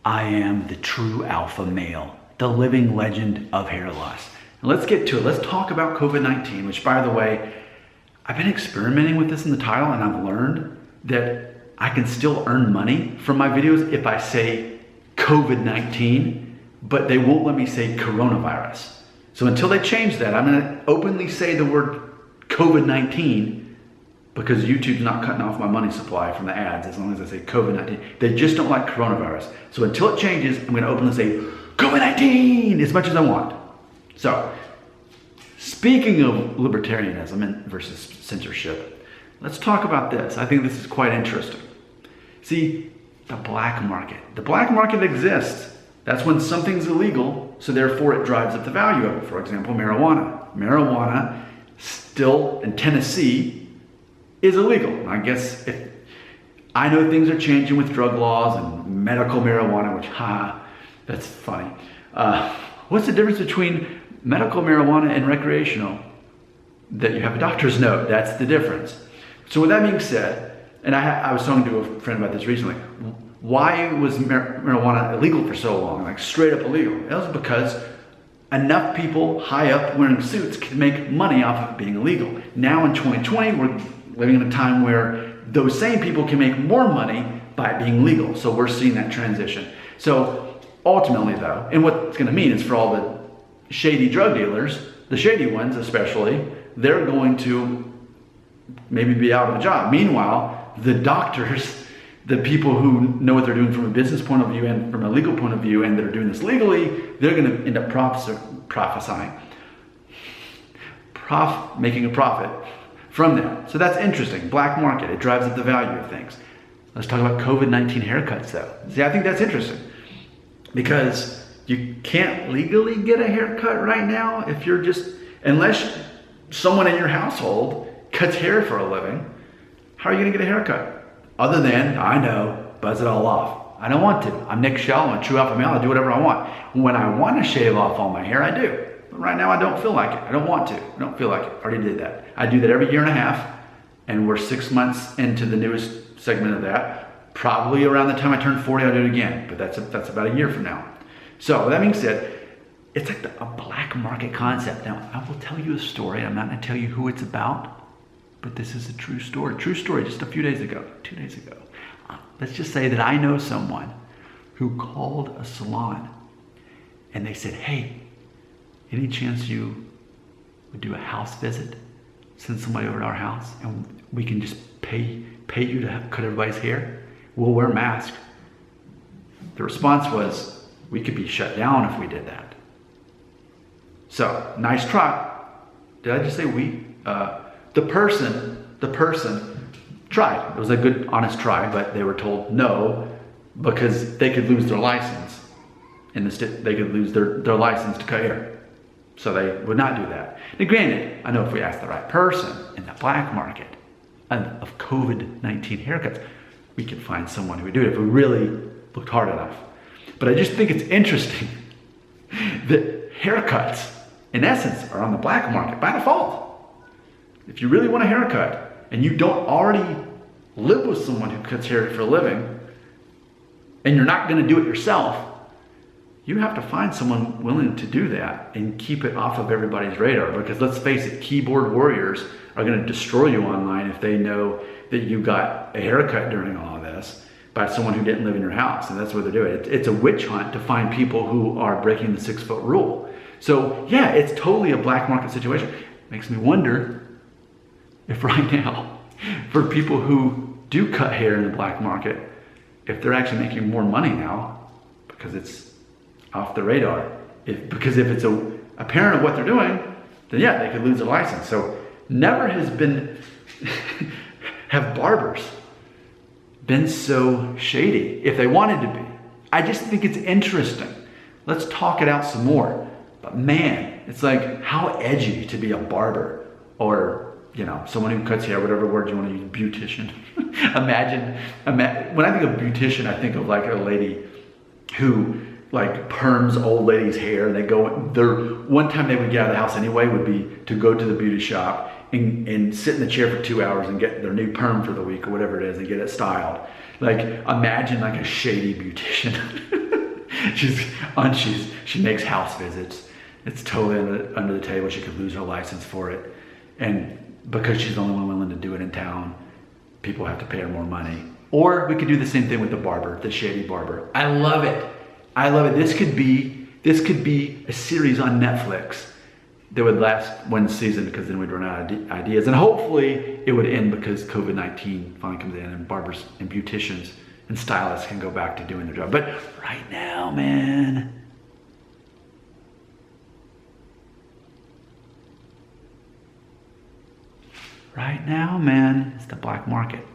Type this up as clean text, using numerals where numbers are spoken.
I am the true alpha male, the living legend of hair loss. And let's get to it. Let's talk about COVID-19, which, by the way, I've been experimenting with this in the title, and I've learned that I can still earn money from my videos if I say COVID-19, but they won't let me say coronavirus. So until they change that, I'm gonna openly say the word COVID-19 because YouTube's not cutting off my money supply from the ads as long as I say COVID-19. They just don't like coronavirus. So until it changes, I'm gonna openly say COVID-19 as much as I want. So, speaking of libertarianism and versus censorship, let's talk about this. I think this is quite interesting. See, the black market. The black market exists. That's when something's illegal, so therefore it drives up the value of it. For example, marijuana. Marijuana, still in Tennessee, is illegal. I guess I know things are changing with drug laws and medical marijuana, which, that's funny. What's the difference between medical marijuana and recreational? That you have a doctor's note, that's the difference. So with that being said, and I was talking to a friend about this recently, why was marijuana illegal for so long, like straight up illegal? It was because enough people high up wearing suits can make money off of it being illegal. Now in 2020, we're living in a time where those same people can make more money by it being legal. So we're seeing that transition. So ultimately though, and what it's gonna mean is for all the shady drug dealers, the shady ones especially, they're going to maybe be out of a job. Meanwhile, the doctors, the people who know what they're doing from a business point of view and from a legal point of view, and that are doing this legally, they're gonna end up making a profit from that. So that's interesting. Black market, it drives up the value of things. Let's talk about COVID-19 haircuts though. See, I think that's interesting because you can't legally get a haircut right now if you're unless someone in your household cuts hair for a living. How are you gonna get a haircut? Other than, I know, buzz it all off. I don't want to. I'm Nick Shell, I'm a true alpha male, I do whatever I want. When I want to shave off all my hair, I do. But right now I don't feel like it. I don't want to. I don't feel like it. I already did that. I do that every year and a half, and we're 6 months into the newest segment of that. Probably around the time I turn 40, I'll do it again, but that's about a year from now. So with that being said, it's like a black market concept. Now, I will tell you a story. I'm not gonna tell you who it's about, but this is a true story. True story, just a few days ago, 2 days ago. Let's just say that I know someone who called a salon and they said, hey, any chance you would do a house visit? Send somebody over to our house and we can just pay you to cut everybody's hair? We'll wear masks. The response was, we could be shut down if we did that. So, nice try. Did I just say we? The person tried. It was a good, honest try, but they were told no because they could lose their license. They could lose their license to cut hair. So they would not do that. Now granted, I know if we asked the right person in the black market of COVID-19 haircuts, we could find someone who would do it if we really looked hard enough. But I just think it's interesting that haircuts, in essence, are on the black market by default. If you really want a haircut and you don't already live with someone who cuts hair for a living, and you're not gonna do it yourself, you have to find someone willing to do that and keep it off of everybody's radar. Because let's face it, keyboard warriors are gonna destroy you online if they know that you got a haircut during all of this by someone who didn't live in your house, and that's what they're doing. It's a witch hunt to find people who are breaking the 6-foot rule. So yeah, it's totally a black market situation. Makes me wonder if right now, for people who do cut hair in the black market, if they're actually making more money now because it's off the radar. Because if it's apparent of what they're doing, then yeah, they could lose their license. So never have barbers been so shady if they wanted to be. I just think it's interesting. Let's talk it out some more. But man, it's like how edgy to be a barber or someone who cuts hair, whatever word you want to use, beautician. Imagine, when I think of beautician, I think of like a lady who like perms old ladies' hair. They go, one time they would get out of the house anyway would be to go to the beauty shop and sit in the chair for 2 hours and get their new perm for the week or whatever it is and get it styled. Like imagine like a shady beautician. She makes house visits. It's totally under the table. She could lose her license for it. And because she's the only one willing to do it in town, people have to pay her more money. Or we could do the same thing with the barber, the shady barber. I love it. I love it. This could be a series on Netflix that would last one season, because then we'd run out of ideas. And hopefully it would end because COVID-19 finally comes in and barbers and beauticians and stylists can go back to doing their job. But right now, man, it's the black market.